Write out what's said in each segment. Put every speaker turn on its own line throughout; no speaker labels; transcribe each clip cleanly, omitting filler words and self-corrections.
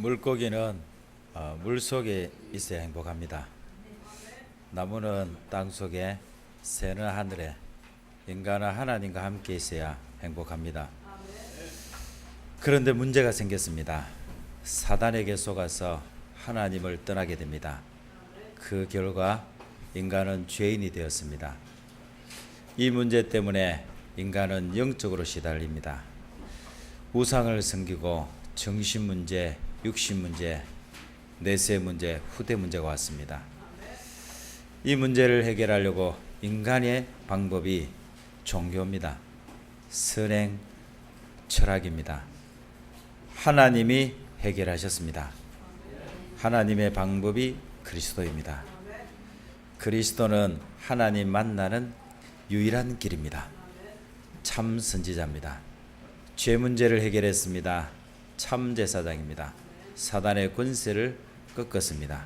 물고기는 물속에 있어야 행복합니다. 나무는 땅속에, 새는 하늘에, 인간은 하나님과 함께 있어야 행복합니다. 그런데 문제가 생겼습니다. 사단에게 속아서 하나님을 떠나게 됩니다. 그 결과 인간은 죄인이 되었습니다. 이 문제 때문에 인간은 영적으로 시달립니다. 우상을 섬기고 정신 문제, 육신 문제, 내세 문제, 후대 문제가 왔습니다. 이 문제를 해결하려고 인간의 방법이 종교입니다. 선행, 철학입니다. 하나님이 해결하셨습니다. 하나님의 방법이 그리스도입니다. 그리스도는 하나님 만나는 유일한 길입니다. 참 선지자입니다. 죄 문제를 해결했습니다. 참 제사장입니다. 사단의 권세를 꺾었습니다.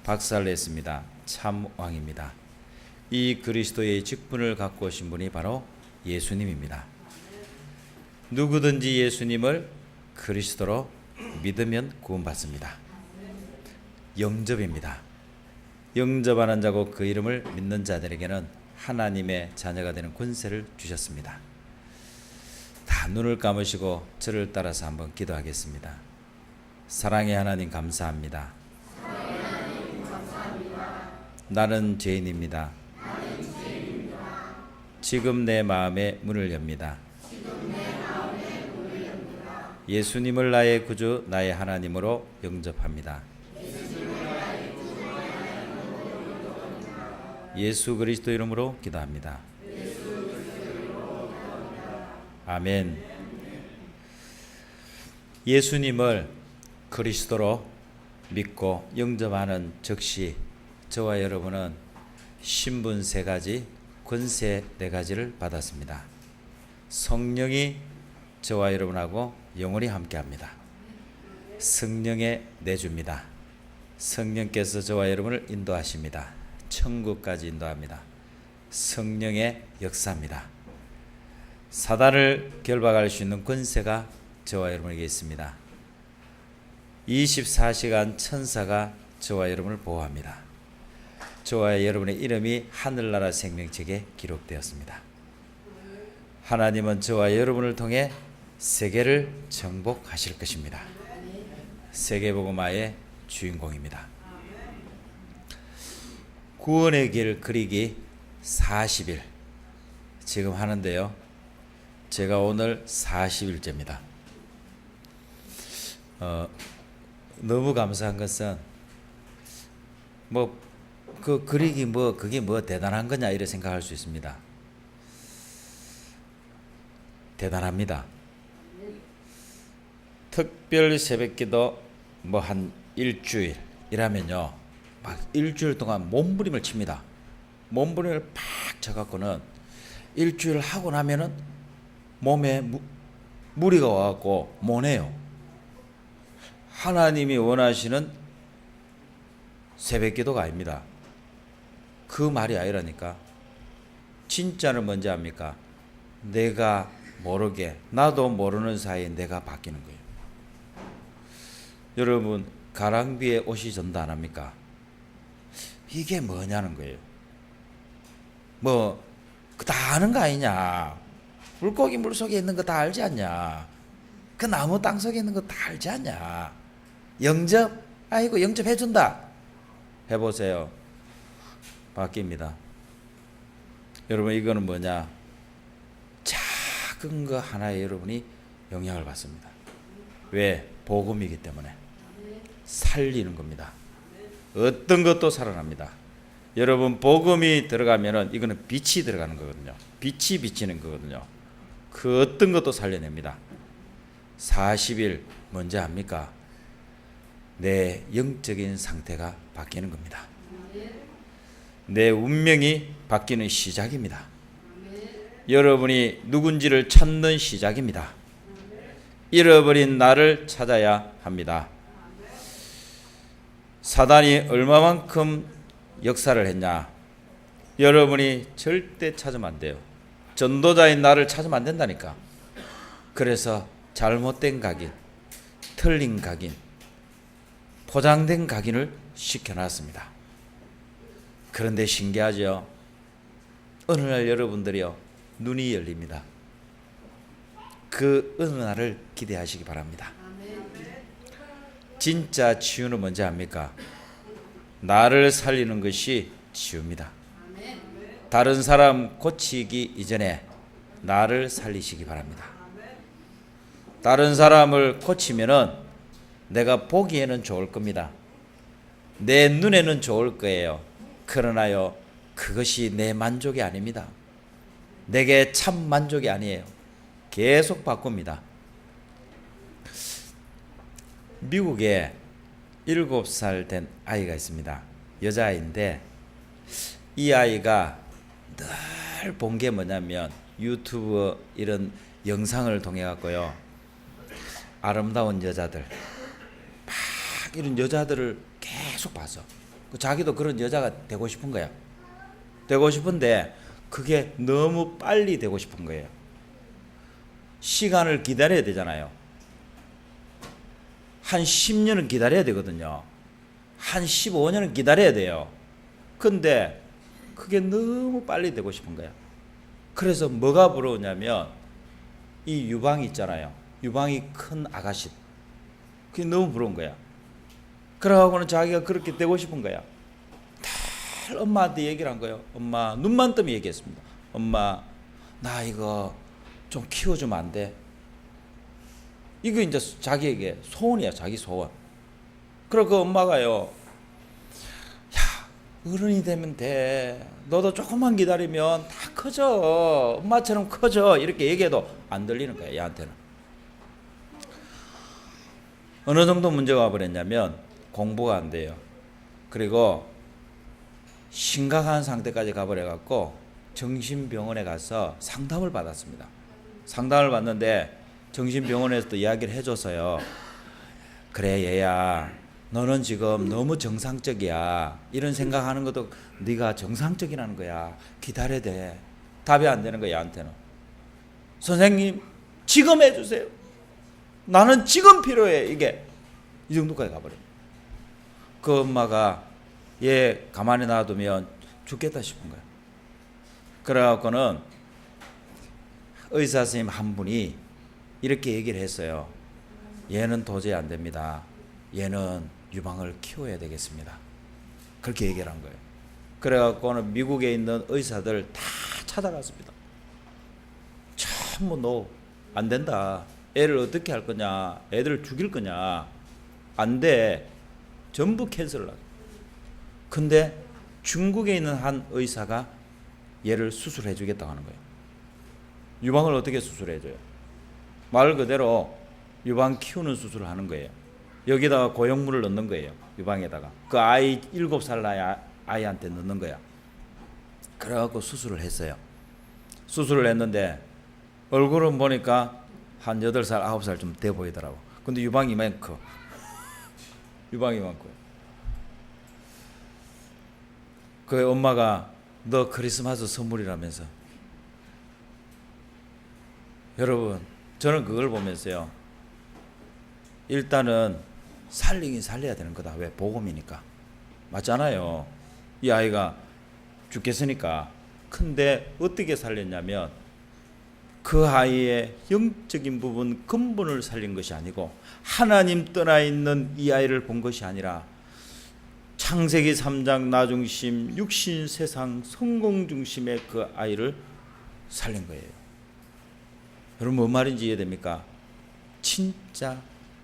박살냈습니다. 참 왕입니다. 이 그리스도의 직분을 갖고 오신 분이 바로 예수님입니다. 누구든지 예수님을 그리스도로 믿으면 구원받습니다. 영접입니다. 영접하는 자고 그 이름을 믿는 자들에게는 하나님의 자녀가 되는 권세를 주셨습니다. 다 눈을 감으시고 저를 따라서 한번 기도하겠습니다. 사랑의 하나님 감사합니다. 나는 죄인입니다. 지금 내 마음의 문을 엽니다. 예수님을 나의 구주, 나의 하나님으로 영접합니다. 예수 그리스도 이름으로 기도합니다. 아멘. 예수님을 그리스도로 믿고 영접하는 즉시 저와 여러분은 신분 3가지, 권세 4가지를 받았습니다. 성령이 저와 여러분하고 영원히 함께합니다. 성령의 내주입니다. 성령께서 저와 여러분을 인도하십니다. 천국까지 인도합니다. 성령의 역사입니다. 사단을 결박할 수 있는 권세가 저와 여러분에게 있습니다. 24시간 천사가 저와 여러분을 보호합니다. 저와 여러분의 이름이 하늘나라 생명책에 기록되었습니다. 하나님은 저와 여러분을 통해 세계를 정복하실 것입니다. 세계복음화의 주인공입니다. 구원의 길 그리기 40일 지금 하는데요. 제가 오늘 40일째입니다. 너무 감사한 것은 그 그리기 그게 대단한 거냐 이렇게 생각할 수 있습니다. 대단합니다. 특별 새벽기도 한 일주일 이라면요, 막 일주일 동안 몸부림을 칩니다. 몸부림을 팍 쳐갖고는 일주일 하고 나면은 몸에 무리가 와갖고 못 해요. 하나님이 원하시는 새벽기도가 아닙니다. 그 말이 아니라니까. 진짜는 뭔지 압니까? 내가 모르게, 나도 모르는 사이에 내가 바뀌는 거예요. 여러분 가랑비에 옷이 전도 안 합니까? 이게 뭐냐는 거예요. 다 아는 거 아니냐? 물고기 물속에 있는 거 다 알지 않냐? 그 나무 땅속에 있는 거 다 알지 않냐? 영접? 아이고 영접해준다. 해보세요. 바뀝니다. 여러분 이거는 뭐냐? 작은 거 하나에 여러분이 영향을 받습니다. 왜? 복음이기 때문에. 살리는 겁니다. 어떤 것도 살아납니다. 여러분 복음이 들어가면은 이거는 빛이 들어가는 거거든요. 빛이 비치는 거거든요. 그 어떤 것도 살려냅니다. 40일 뭔지 압니까? 내 영적인 상태가 바뀌는 겁니다. 내 운명이 바뀌는 시작입니다. 여러분이 누군지를 찾는 시작입니다. 잃어버린 나를 찾아야 합니다. 사단이 얼마만큼 역사를 했냐? 여러분이 절대 찾으면 안 돼요. 전도자인 나를 찾으면 안 된다니까. 그래서 잘못된 각인, 틀린 각인, 포장된 각인을 시켜놨습니다. 그런데 신기하죠. 어느 날 여러분들이요, 눈이 열립니다. 그 어느 날을 기대하시기 바랍니다. 진짜 치유는 뭔지 압니까? 나를 살리는 것이 치유입니다. 다른 사람 고치기 이전에 나를 살리시기 바랍니다. 다른 사람을 고치면은 내가 보기에는 좋을 겁니다. 내 눈에는 좋을 거예요. 그러나요, 그것이 내 만족이 아닙니다. 내게 참 만족이 아니에요. 계속 바꿉니다. 미국에 7살 된 아이가 있습니다. 여자아이인데 이 아이가 늘 본 게 뭐냐면 유튜브 이런 영상을 통해 갖고요, 아름다운 여자들, 막 이런 여자들을 계속 봤어. 자기도 그런 여자가 되고 싶은 거야. 되고 싶은데 그게 너무 빨리 되고 싶은 거예요. 시간을 기다려야 되잖아요. 한 10년은 기다려야 되거든요. 한 15년은 기다려야 돼요. 근데 그게 너무 빨리 되고 싶은 거야. 그래서 뭐가 부러우냐면 이 유방이 있잖아요. 유방이 큰 아가씨. 그게 너무 부러운 거야. 그러고는 자기가 그렇게 되고 싶은 거야. 늘 엄마한테 얘기를 한 거예요. 엄마, 눈만 뜨면 얘기했습니다. 엄마, 나 이거 좀 키워주면 안 돼? 이거 이제 자기에게 소원이야, 자기 소원. 그리고 그 엄마가요, 야, 어른이 되면 돼. 너도 조금만 기다리면 다 커져. 엄마처럼 커져. 이렇게 얘기해도 안 들리는 거야, 얘한테는. 어느 정도 문제가 와버렸냐면 공부가 안 돼요. 그리고 심각한 상태까지 가버려갖고 정신병원에 가서 상담을 받았습니다. 상담을 받는데 정신병원에서도 이야기를 해줘서요, 그래 얘야, 너는 지금 너무 정상적이야. 이런 생각하는 것도 네가 정상적이라는 거야. 기다려야 돼. 답이 안 되는 거야, 얘한테는. 선생님, 지금 해주세요. 나는 지금 필요해. 이게 이 정도까지 가버려요. 그 엄마가 얘 가만히 놔두면 죽겠다 싶은 거야. 그래갖고는 의사 선생님 한 분이 이렇게 얘기를 했어요. 얘는 도저히 안 됩니다. 얘는 유방을 키워야 되겠습니다. 그렇게 얘기를 한 거예요. 그래갖고는 미국에 있는 의사들 다 찾아갔습니다. 전부 너 안 된다. 애를 어떻게 할 거냐? 애들을 죽일 거냐? 안 돼. 전부 캔슬을 하고. 근데 중국에 있는 한 의사가 얘를 수술해 주겠다고 하는 거예요. 유방을 어떻게 수술해 줘요? 말 그대로 유방 키우는 수술을 하는 거예요. 여기다가 고형물을 넣는 거예요. 유방에다가. 그 아이 7살 나이 아이한테 넣는 거야. 그래갖고 수술을 했어요. 수술을 했는데 얼굴은 보니까 한 8살, 9살 좀 돼 보이더라고. 근데 유방이 많고. 유방이 많고. 그 엄마가 너 크리스마스 선물이라면서. 여러분, 저는 그걸 보면서요, 일단은 살리긴 살려야 되는 거다. 왜? 복음이니까. 맞잖아요. 이 아이가 죽겠으니까. 근데 어떻게 살렸냐면 그 아이의 영적인 부분 근본을 살린 것이 아니고 하나님 떠나 있는 이 아이를 본 것이 아니라 창세기 3장 나중심, 육신, 세상, 성공 중심의 그 아이를 살린 거예요. 여러분, 뭔 말인지 이해됩니까? 진짜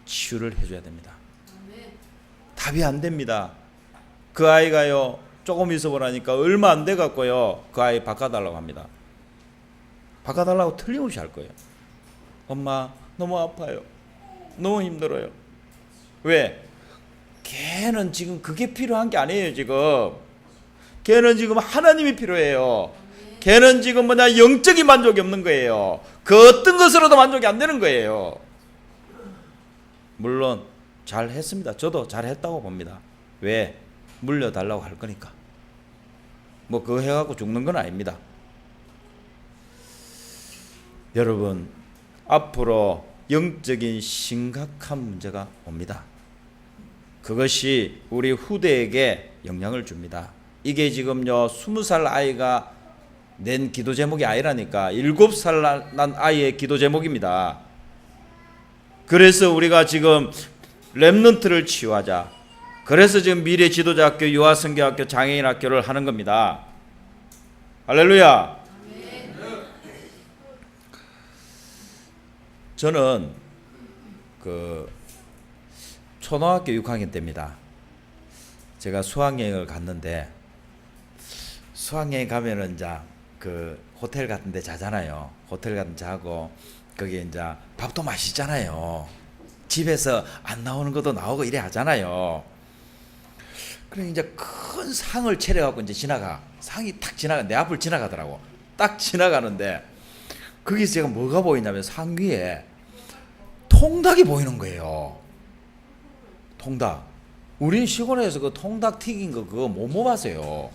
치유를 해줘야 됩니다. 답이 안 됩니다. 그 아이가요, 조금 있어보라니까 얼마 안 돼 갖고요, 그 아이 바꿔달라고 합니다. 바꿔달라고 틀림없이 할 거예요. 엄마, 너무 아파요. 너무 힘들어요. 왜? 걔는 지금 그게 필요한 게 아니에요, 지금. 걔는 지금 하나님이 필요해요. 걔는 지금 뭐냐, 영적인 만족이 없는 거예요. 그 어떤 것으로도 만족이 안 되는 거예요. 물론 잘 했습니다. 저도 잘 했다고 봅니다. 왜? 물려달라고 할 거니까. 뭐 그거 해갖고 죽는 건 아닙니다. 여러분, 앞으로 영적인 심각한 문제가 옵니다. 그것이 우리 후대에게 영향을 줍니다. 이게 지금요 20살 아이가 낸 기도 제목이 아니라니까 7살 난 아이의 기도 제목입니다. 그래서 우리가 지금 렘넌트를 치유하자. 그래서 지금 미래 지도자학교, 유아선교학교, 장애인학교를 하는 겁니다. 할렐루야. 저는 그 초등학교 6학년 때입니다. 제가 수학여행을 갔는데, 수학여행 가면은 이제 그 호텔 같은 데 자잖아요. 호텔 같은 데 자고 거기 이제 밥도 맛있잖아요. 집에서 안 나오는 것도 나오고 이래 하잖아요. 그래 이제 큰 상을 차려갖고 이제 지나가. 상이 탁 지나가, 내 앞을 지나가더라고. 딱 지나가는데 거기서 제가 뭐가 보이냐면 상 위에 통닭이 보이는 거예요. 통닭. 우린 시골에서 그 통닭 튀긴 거 그거 못 먹어봤어요.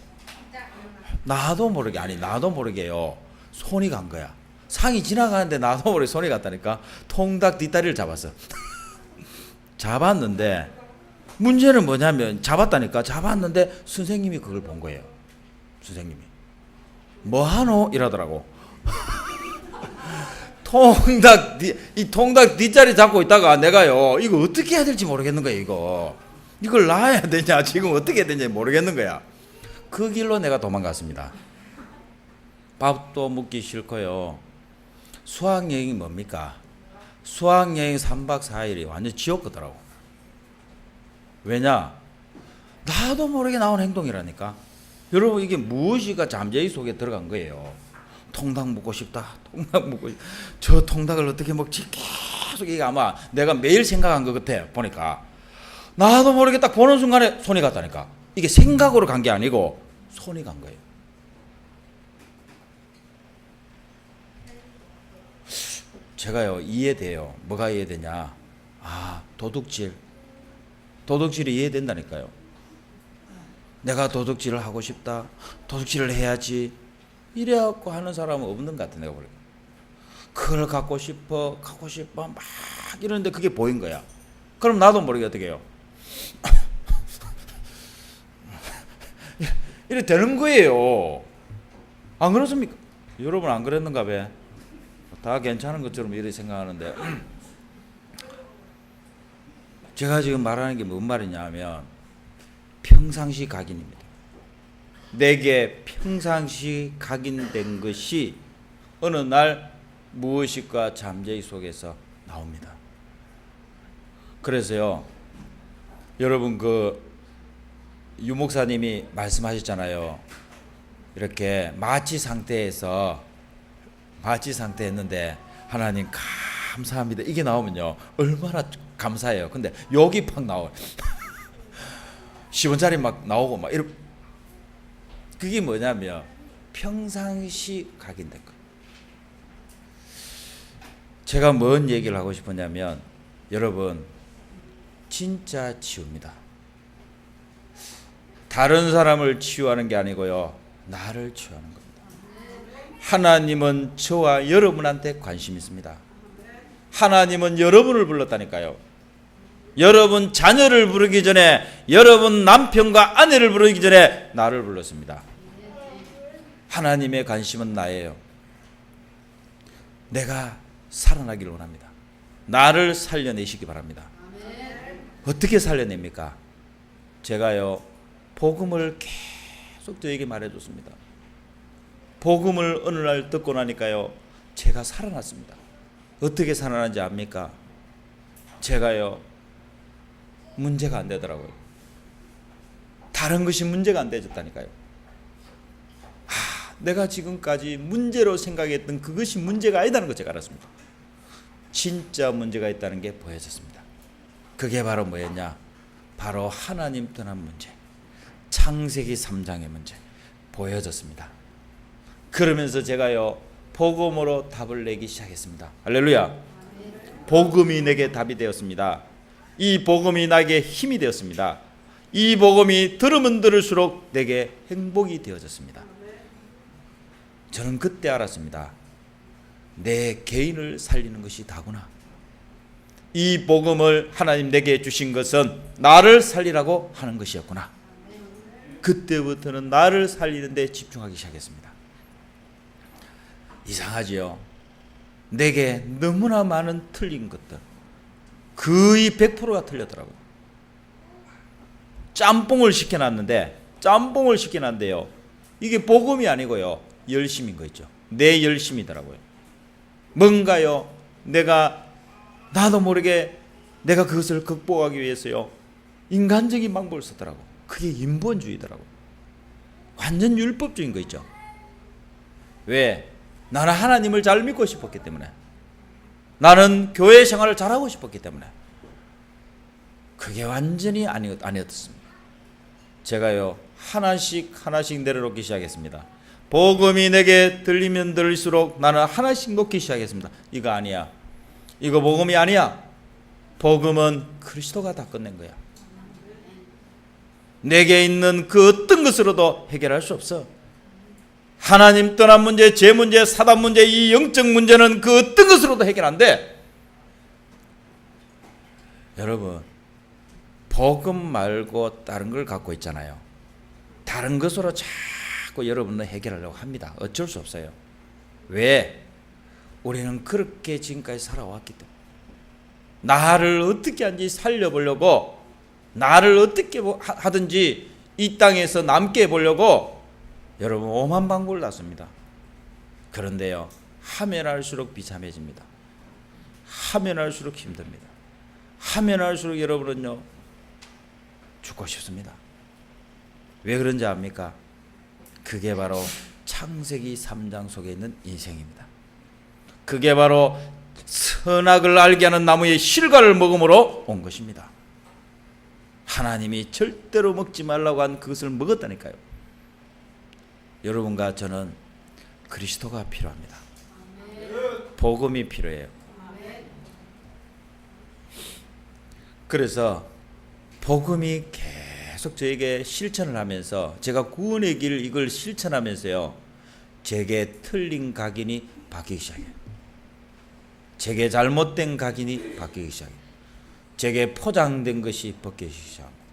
나도 모르게요. 손이 간 거야. 상이 지나가는데 나도 모르게 손이 갔다니까. 통닭 뒷다리를 잡았어. 잡았는데 문제는 뭐냐면 잡았는데 선생님이 그걸 본 거예요. 선생님이 뭐하노? 이러더라고. 이 통닭 뒷자리 잡고 있다가 내가요 이거 어떻게 해야 될지 모르겠는 거예요. 이걸 놔야 되냐 지금 어떻게 해야 되냐 모르겠는 거야. 그 길로 내가 도망갔습니다. 밥도 먹기 싫고요. 수학여행이 뭡니까? 수학여행 3박 4일이 완전 지옥 같더라고. 왜냐? 나도 모르게 나온 행동이라니까. 여러분 이게 무엇이가 잠재의 속에 들어간 거예요. 통닭 먹고 싶다. 저 통닭을 어떻게 먹지? 계속 이게 아마 내가 매일 생각한 것 같아. 보니까 나도 모르게 딱 보는 순간에 손이 갔다니까. 이게 생각으로 간 게 아니고 손이 간 거예요. 제가요 이해돼요. 뭐가 이해되냐? 도둑질이 이해된다니까요. 내가 도둑질을 하고 싶다. 도둑질을 해야지. 이래갖고 하는 사람은 없는 것 같아. 내가 보니까 그걸 갖고 싶어 막 이러는데 그게 보인 거야. 그럼 나도 모르게 어떻게 해요? 이래 되는 거예요. 안 그렇습니까? 여러분 안 그랬는가 봐. 다 괜찮은 것처럼 이렇게 생각하는데 제가 지금 말하는 게 뭔 말이냐 하면 평상시 각인입니다. 내게 평상시 각인된 것이 어느 날 무의식과 잠재의 속에서 나옵니다. 그래서요 여러분 그 유목사님이 말씀하셨잖아요. 이렇게 마취 상태였는데 하나님 감사합니다 이게 나오면요 얼마나 감사해요. 근데 여기 팍 나와요. 10원짜리 막 나오고 막 이런. 그게 뭐냐면 평상시 각인된 거. 제가 뭔 얘기를 하고 싶었냐면 여러분 진짜 치유입니다. 다른 사람을 치유하는 게 아니고요 나를 치유하는 겁니다. 하나님은 저와 여러분한테 관심 있습니다. 하나님은 여러분을 불렀다니까요. 여러분 자녀를 부르기 전에, 여러분 남편과 아내를 부르기 전에 나를 불렀습니다. 하나님의 관심은 나예요. 내가 살아나기를 원합니다. 나를 살려내시기 바랍니다. 어떻게 살려냅니까? 제가요 복음을 계속 저에게 말해줬습니다. 복음을 어느 날 듣고 나니까요 제가 살아났습니다. 어떻게 살아난지 압니까? 제가요 문제가 안 되더라고요. 다른 것이 문제가 안 되졌다니까요. 내가 지금까지 문제로 생각했던 그것이 문제가 아니다는 걸 제가 알았습니다. 진짜 문제가 있다는 게 보여졌습니다. 그게 바로 뭐였냐? 바로 하나님 떠난 문제, 창세기 3장의 문제 보여졌습니다. 그러면서 제가요 복음으로 답을 내기 시작했습니다. 할렐루야. 복음이 내게 답이 되었습니다. 이 복음이 나에게 힘이 되었습니다. 이 복음이 들으면 들을수록 내게 행복이 되어졌습니다. 저는 그때 알았습니다. 내 개인을 살리는 것이 다구나. 이 복음을 하나님 내게 주신 것은 나를 살리라고 하는 것이었구나. 그때부터는 나를 살리는 데 집중하기 시작했습니다. 이상하지요. 내게 너무나 많은 틀린 것들, 거의 100%가 틀렸더라고요. 짬뽕을 시켜놨는데요. 이게 복음이 아니고요, 열심인 거 있죠. 내 열심이더라고요. 뭔가요, 나도 모르게 내가 그것을 극복하기 위해서요, 인간적인 방법을 썼더라고. 그게 인본주의더라고. 완전 율법주의인 거 있죠. 왜? 나는 하나님을 잘 믿고 싶었기 때문에, 나는 교회 생활을 잘하고 싶었기 때문에. 그게 완전히 아니었습니다. 제가요, 하나씩 내려놓기 시작했습니다. 복음이 내게 들리면 들릴수록 나는 하나씩 놓기 시작했습니다. 이거 아니야, 이거 복음이 아니야. 복음은 그리스도가 다 끝낸 거야. 내게 있는 그 어떤 것으로도 해결할 수 없어. 하나님 떠난 문제, 죄 문제, 사단 문제, 이 영적 문제는 그 어떤 것으로도 해결 안 돼. 여러분, 복음 말고 다른 걸 갖고 있잖아요. 다른 것으로 자꾸 여러분은 해결하려고 합니다. 어쩔 수 없어요. 왜? 우리는 그렇게 지금까지 살아왔기 때문에. 나를 어떻게 하는지 살려보려고, 나를 어떻게 하든지 이 땅에서 남게 해보려고 여러분 오만 방법을 놨습니다. 그런데요, 하면 할수록 비참해집니다. 하면 할수록 힘듭니다. 하면 할수록 여러분은요, 죽고 싶습니다. 왜 그런지 압니까? 그게 바로 창세기 3장 속에 있는 인생입니다. 그게 바로 선악을 알게 하는 나무의 실과를 먹음으로 온 것입니다. 하나님이 절대로 먹지 말라고 한 그것을 먹었다니까요. 여러분과 저는 그리스도가 필요합니다. 복음이 필요해요. 그래서 복음이 계속 저에게 실천을 하면서, 제가 구원의 길 이걸 실천하면서요, 제게 틀린 각인이 바뀌기 시작해요. 제게 잘못된 각인이 바뀌기 시작해요. 제게 포장된 것이 벗겨지기 시작합니다.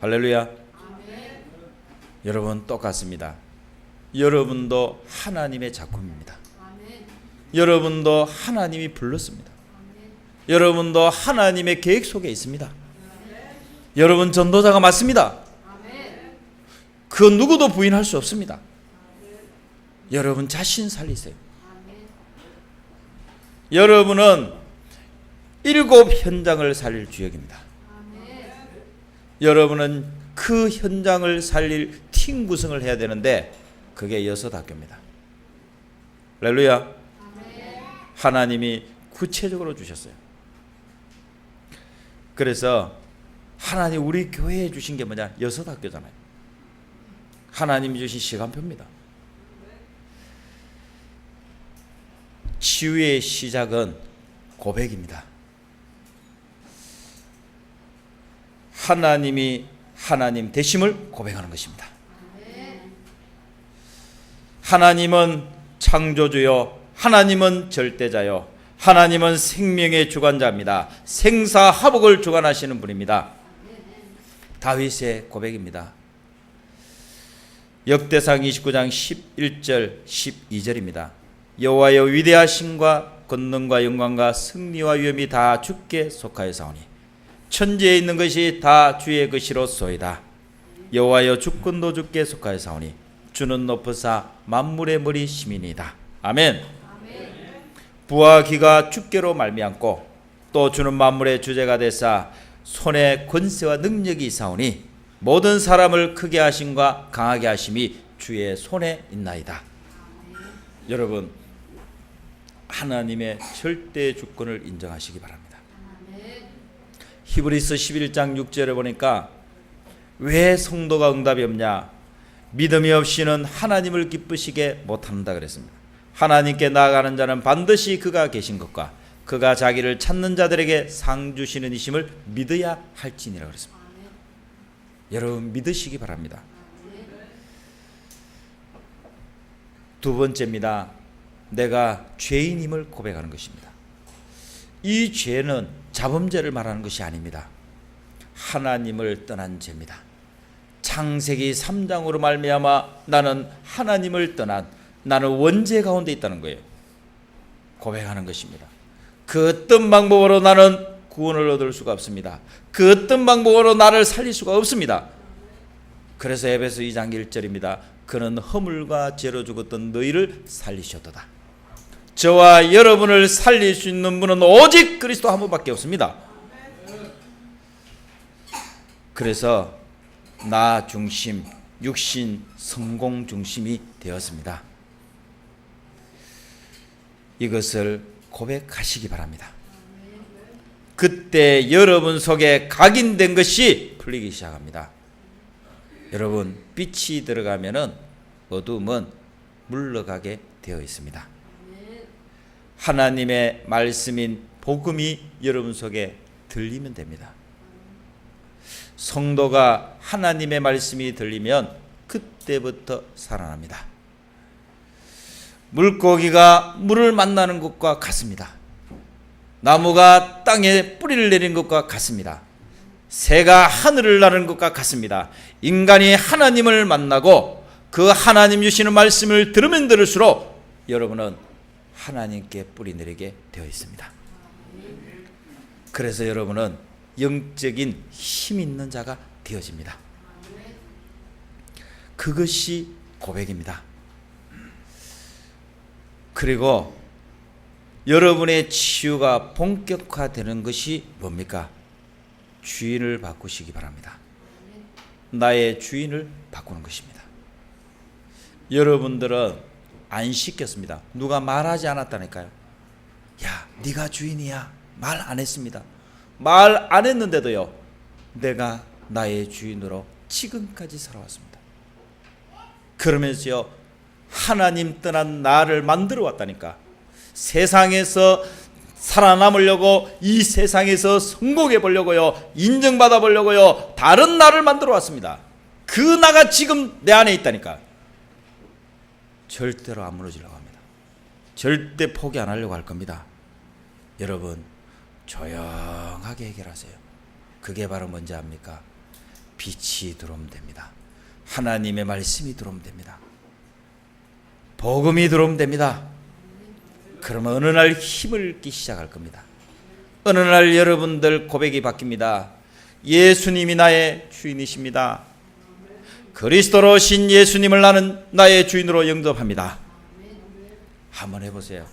할렐루야. 아멘. 여러분 똑같습니다. 여러분도 하나님의 작품입니다. 아멘. 여러분도 하나님이 불렀습니다. 아멘. 여러분도 하나님의 계획 속에 있습니다. 아멘. 여러분 전도자가 맞습니다. 아멘. 그 누구도 부인할 수 없습니다. 아멘. 여러분 자신 살리세요. 아멘. 여러분은 7 현장을 살릴 주역입니다. 아멘. 여러분은 그 현장을 살릴 팀 구성을 해야 되는데 그게 6학교입니다. 할렐루야. 아멘. 하나님이 구체적으로 주셨어요. 그래서 하나님 우리 교회에 주신 게 뭐냐? 6학교잖아요. 하나님이 주신 시간표입니다. 치유의 시작은 고백입니다. 하나님이 하나님 되심을 고백하는 것입니다. 하나님은 창조주요, 하나님은 절대자요, 하나님은 생명의 주관자입니다. 생사화복을 주관하시는 분입니다. 다윗의 고백입니다. 역대상 29장 11절 12절입니다. 여호와여 위대하심과 권능과 영광과 승리와 위엄이 다 주께 속하여사오니 천지에 있는 것이 다 주의 것이로소이다. 여호와여 주권도 주께 속하여사오니 주는 높으사 만물의 머리 시민이다. 아멘. 부와 기가 주께로 말미암고 또 주는 만물의 주제가 되사 손에 권세와 능력이 있사오니 모든 사람을 크게 하심과 강하게 하심이 주의 손에 있나이다. 여러분 하나님의 절대 주권을 인정하시기 바랍니다. 히브리서 11장 6절에 보니까 왜 성도가 응답이 없냐? 믿음이 없이는 하나님을 기쁘시게 못한다 그랬습니다. 하나님께 나아가는 자는 반드시 그가 계신 것과 그가 자기를 찾는 자들에게 상 주시는 이심을 믿어야 할지니라 그랬습니다. 여러분 믿으시기 바랍니다. 두 번째입니다. 내가 죄인임을 고백하는 것입니다. 이 죄는 자범죄를 말하는 것이 아닙니다. 하나님을 떠난 죄입니다. 창세기 3장으로 말미암아 나는 하나님을 떠난, 나는 원죄 가운데 있다는 거예요. 고백하는 것입니다. 그 어떤 방법으로 나는 구원을 얻을 수가 없습니다. 그 어떤 방법으로 나를 살릴 수가 없습니다. 그래서 에베소 2장 1절입니다. 그는 허물과 죄로 죽었던 너희를 살리셨도다. 저와 여러분을 살릴 수 있는 분은 오직 그리스도 한 분밖에 없습니다. 그래서 나 중심, 육신, 성공 중심이 되었습니다. 이것을 고백하시기 바랍니다. 그때 여러분 속에 각인된 것이 풀리기 시작합니다. 여러분, 빛이 들어가면은 어둠은 물러가게 되어 있습니다. 하나님의 말씀인 복음이 여러분 속에 들리면 됩니다. 성도가 하나님의 말씀이 들리면 그때부터 살아납니다. 물고기가 물을 만나는 것과 같습니다. 나무가 땅에 뿌리를 내린 것과 같습니다. 새가 하늘을 나르는 것과 같습니다. 인간이 하나님을 만나고 그 하나님 주시는 말씀을 들으면 들을수록 여러분은 하나님께 뿌리 내리게 되어 있습니다. 그래서 여러분은 영적인 힘 있는 자가 되어집니다. 그것이 고백입니다. 그리고 여러분의 치유가 본격화되는 것이 뭡니까? 주인을 바꾸시기 바랍니다. 나의 주인을 바꾸는 것입니다. 여러분들은 안 시켰습니다. 누가 말하지 않았다니까요. 야, 네가 주인이야. 말 안 했습니다. 말 안 했는데도요, 내가 나의 주인으로 지금까지 살아왔습니다. 그러면서요, 하나님 떠난 나를 만들어 왔다니까. 세상에서 살아남으려고, 이 세상에서 성공해 보려고요, 인정받아 보려고요, 다른 나를 만들어 왔습니다. 그 나가 지금 내 안에 있다니까. 절대로 안 무너지려고 합니다. 절대 포기 안 하려고 할 겁니다. 여러분, 조용하게 해결하세요. 그게 바로 뭔지 압니까? 빛이 들어오면 됩니다. 하나님의 말씀이 들어오면 됩니다. 복음이 들어오면 됩니다. 그러면 어느 날 힘을 얻기 시작할 겁니다. 어느 날 여러분들 고백이 바뀝니다. 예수님이 나의 주인이십니다. 그리스도로 오신 예수님을 나는 나의 주인으로 영접합니다. 한번 해보세요.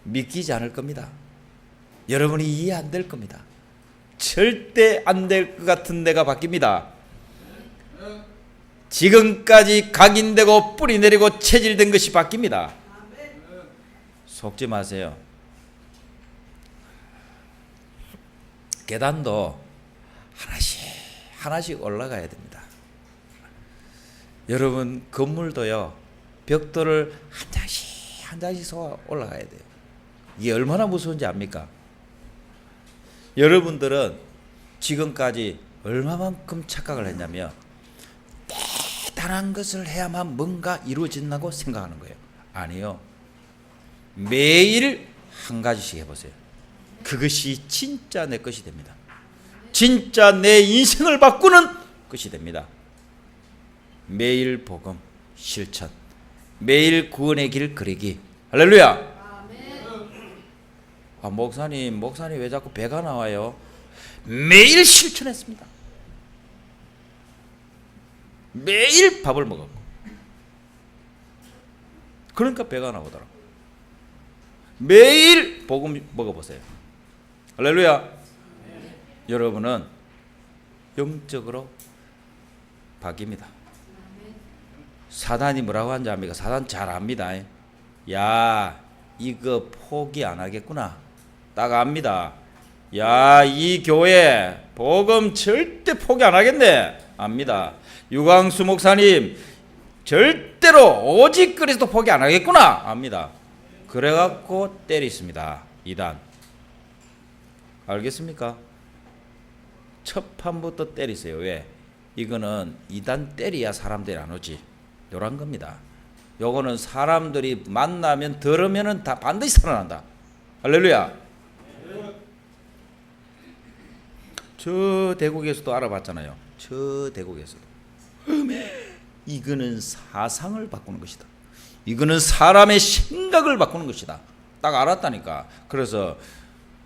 믿기지 않을 겁니다. 여러분이 이해 안 될 겁니다. 절대 안 될 것 같은 내가 바뀝니다. 지금까지 각인되고 뿌리 내리고 체질된 것이 바뀝니다. 속지 마세요. 계단도 하나씩 올라가야 됩니다. 여러분, 건물도요, 벽돌을 한 장씩 쏘아 올라가야 돼요. 이게 얼마나 무서운지 압니까? 여러분들은 지금까지 얼마만큼 착각을 했냐면 대단한 것을 해야만 뭔가 이루어진다고 생각하는 거예요. 아니요. 매일 한 가지씩 해보세요. 그것이 진짜 내 것이 됩니다. 진짜 내 인생을 바꾸는 것이 됩니다. 매일 복음 실천, 매일 구원의 길 그리기. 할렐루야. 목사님 왜 자꾸 배가 나와요? 매일 실천했습니다. 매일 밥을 먹었고, 그러니까 배가 나오더라고. 매일 복음 먹어보세요. 할렐루야. 여러분은 영적으로 바뀝니다. 사단이 뭐라고 하는지 압니까? 사단 잘 압니다. 야, 이거 포기 안 하겠구나. 딱 압니다. 야, 이 교회 복음 절대 포기 안 하겠네. 압니다. 유광수 목사님 절대로 오직 그리스도 포기 안 하겠구나. 압니다. 그래갖고 때리십니다. 이단. 알겠습니까? 첫 판부터 때리세요. 왜? 이거는 이단 때려야 사람들이 안 오지. 요런 겁니다. 요거는 사람들이 만나면 들으면은 다 반드시 살아난다. 할렐루야. 저 대국에서도 알아봤잖아요. 저 대국에서도. 이거는 사상을 바꾸는 것이다. 이거는 사람의 생각을 바꾸는 것이다. 딱 알았다니까. 그래서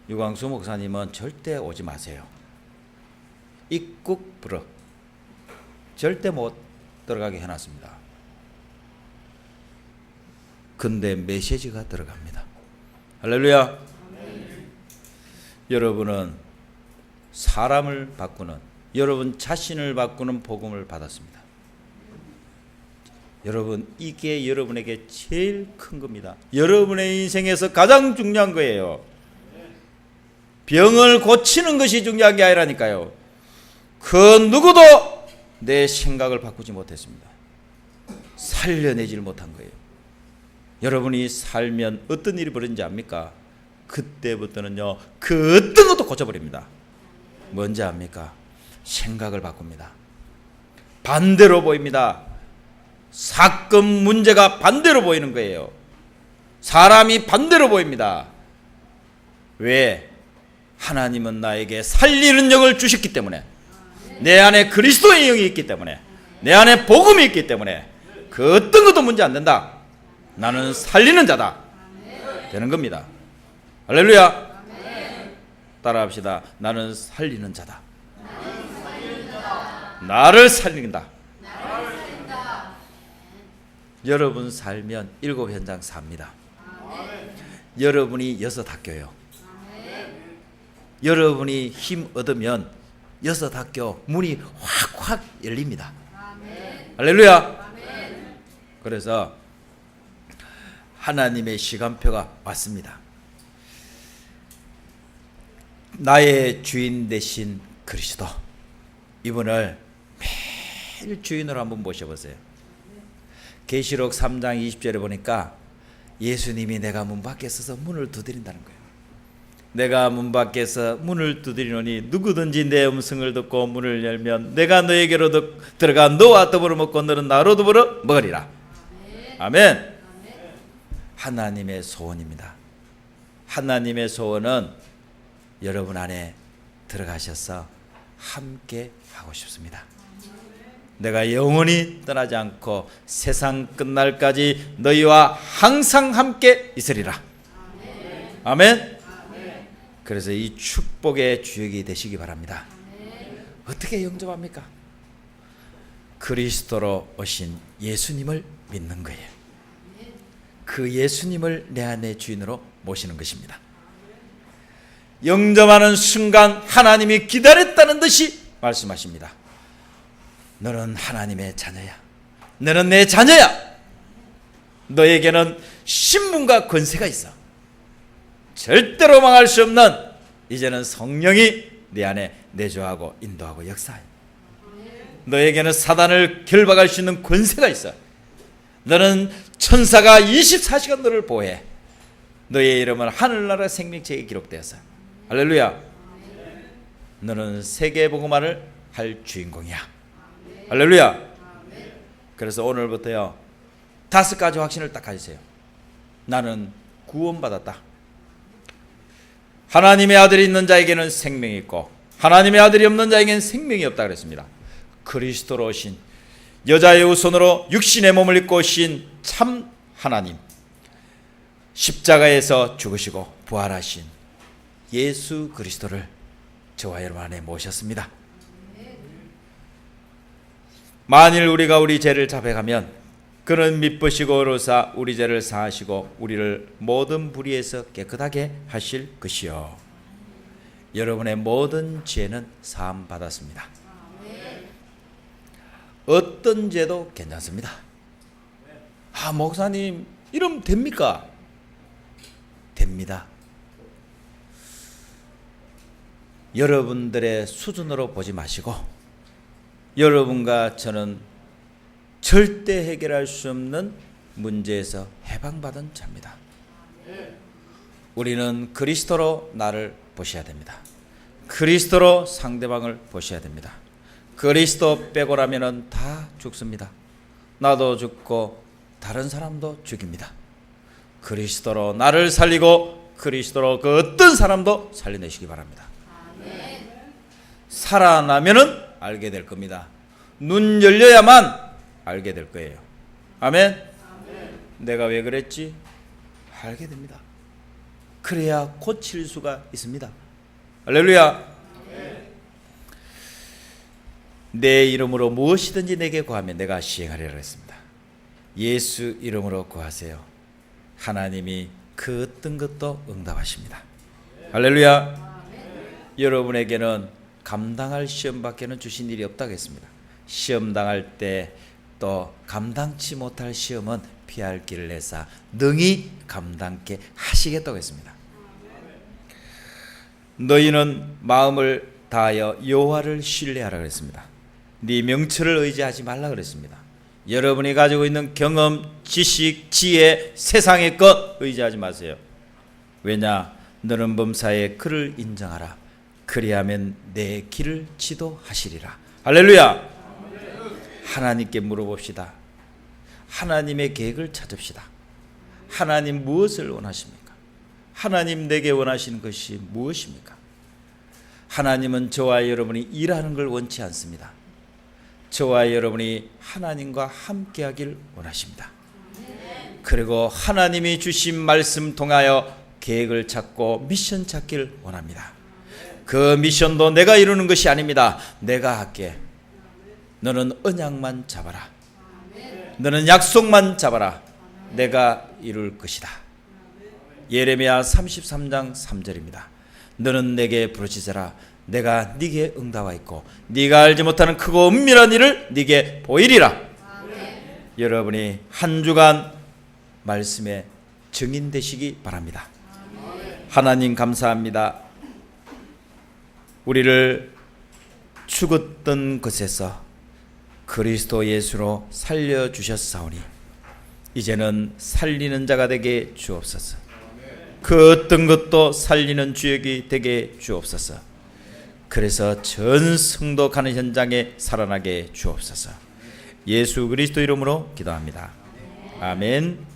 유광수 목사님은 절대 오지 마세요. 입국 불어. 절대 못 들어가게 해놨습니다. 근데 메시지가 들어갑니다. 할렐루야. 여러분은 사람을 바꾸는, 여러분 자신을 바꾸는 복음을 받았습니다. 여러분, 이게 여러분에게 제일 큰 겁니다. 여러분의 인생에서 가장 중요한 거예요. 병을 고치는 것이 중요한 게 아니라니까요. 그 누구도 내 생각을 바꾸지 못했습니다. 살려내질 못한 거예요. 여러분이 살면 어떤 일이 벌어진지 압니까? 그때부터는요, 그 어떤 것도 고쳐버립니다. 뭔지 압니까? 생각을 바꿉니다. 반대로 보입니다. 사건 문제가 반대로 보이는 거예요. 사람이 반대로 보입니다. 왜? 하나님은 나에게 살리는 영을 주셨기 때문에, 내 안에 그리스도의 영이 있기 때문에, 내 안에 복음이 있기 때문에 그 어떤 것도 문제 안 된다. 나는 살리는 자다. 되는 겁니다. 할렐루야. 따라합시다. 나는 살리는 자다. 나를 살린다. 여러분 살면 7현장 삽니다. 여러분이 6학교요. 여러분이 힘 얻으면 6학교 문이 확확 열립니다. 할렐루야. 그래서 하나님의 시간표가 왔습니다. 나의 주인 되신 그리스도, 이분을 매일 주인으로 한번 모셔보세요. 계시록 3장 20절에 보니까 예수님이 내가 문 밖에 서서 문을 두드린다는 거예요. 내가 문 밖에서 문을 두드리노니 누구든지 내 음성을 듣고 문을 열면 내가 너에게로 들어가 너와 더불어 먹고 너는 나로 더불어 먹으리라. 아멘. 하나님의 소원입니다. 하나님의 소원은 여러분 안에 들어가셔서 함께 하고 싶습니다. 내가 영원히 떠나지 않고 세상 끝날까지 너희와 항상 함께 있으리라. 아멘. 그래서 이 축복의 주역이 되시기 바랍니다. 어떻게 영접합니까? 그리스도로 오신 예수님을 믿는 거예요. 그 예수님을 내 안의 주인으로 모시는 것입니다. 영접하는 순간 하나님이 기다렸다는 듯이 말씀하십니다. 너는 하나님의 자녀야. 너는 내 자녀야. 너에게는 신분과 권세가 있어. 절대로 망할 수 없는 이제는 성령이 내 안에 내주하고 인도하고 역사해. 너에게는 사단을 결박할 수 있는 권세가 있어. 너는 천사가 24시간 너를 보호해. 너의 이름은 하늘나라 생명책에 기록되었어. 할렐루야. 너는 세계 복음화를 할 주인공이야. 할렐루야. 그래서 오늘부터요 5가지 확신을 딱 가지세요. 나는 구원받았다. 하나님의 아들이 있는 자에게는 생명이 있고 하나님의 아들이 없는 자에게는 생명이 없다 그랬습니다. 그리스도로 오신, 여자의 후손으로 육신의 몸을 입고 오신 참 하나님, 십자가에서 죽으시고 부활하신 예수 그리스도를 저와 여러분 안에 모셨습니다. 만일 우리가 우리 죄를 자백하면 그는 미쁘시고 의로사 우리 죄를 사하시고 우리를 모든 불의에서 깨끗하게 하실 것이요. 여러분의 모든 죄는 사함 받았습니다. 어떤 죄도 괜찮습니다. 아, 목사님 이러면 됩니까? 됩니다. 여러분들의 수준으로 보지 마시고 여러분과 저는 절대 해결할 수 없는 문제에서 해방받은 자입니다. 우리는 그리스도로 나를 보셔야 됩니다. 그리스도로 상대방을 보셔야 됩니다. 그리스도 빼고라면 다 죽습니다. 나도 죽고 다른 사람도 죽입니다. 그리스도로 나를 살리고 그리스도로 그 어떤 사람도 살려내시기 바랍니다. 살아나면은 알게 될 겁니다. 눈 열려야만 알게 될 거예요. 아멘. 내가 왜 그랬지? 알게 됩니다. 그래야 고칠 수가 있습니다. 할렐루야. 내 이름으로 무엇이든지 내게 구하면 내가 시행하리라 했습니다. 예수 이름으로 구하세요. 하나님이 그 어떤 것도 응답하십니다. 할렐루야. 여러분에게는 감당할 시험밖에는 주신 일이 없다고 했습니다. 시험 당할 때 또 감당치 못할 시험은 피할 길을 내사 능히 감당케 하시겠다고 했습니다. 너희는 마음을 다하여 여호와를 신뢰하라 그랬습니다. 네 명철을 의지하지 말라 그랬습니다. 여러분이 가지고 있는 경험, 지식, 지혜, 세상의 것 의지하지 마세요. 왜냐? 너는 범사에 그를 인정하라. 그리하면 내 길을 지도하시리라. 할렐루야. 하나님께 물어봅시다. 하나님의 계획을 찾읍시다. 하나님 무엇을 원하십니까? 하나님 내게 원하시는 것이 무엇입니까? 하나님은 저와 여러분이 일하는 걸 원치 않습니다. 저와 여러분이 하나님과 함께하길 원하십니다. 그리고 하나님이 주신 말씀 통하여 계획을 찾고 미션 찾기를 원합니다. 그 미션도 내가 이루는 것이 아닙니다. 내가 할게. 너는 언약만 잡아라. 너는 약속만 잡아라. 내가 이룰 것이다. 예레미야 33장 3절입니다. 너는 내게 부르짖어라. 내가 네게 응답하였고 네가 알지 못하는 크고 은밀한 일을 네게 보이리라. 여러분이 한 주간 말씀에 증인되시기 바랍니다. 하나님 감사합니다. 우리를 죽었던 것에서 그리스도 예수로 살려주셨사오니 이제는 살리는 자가 되게 주옵소서. 그 어떤 것도 살리는 주역이 되게 주옵소서. 그래서 전 성도 가는 현장에 살아나게 주옵소서. 예수 그리스도 이름으로 기도합니다. 아멘.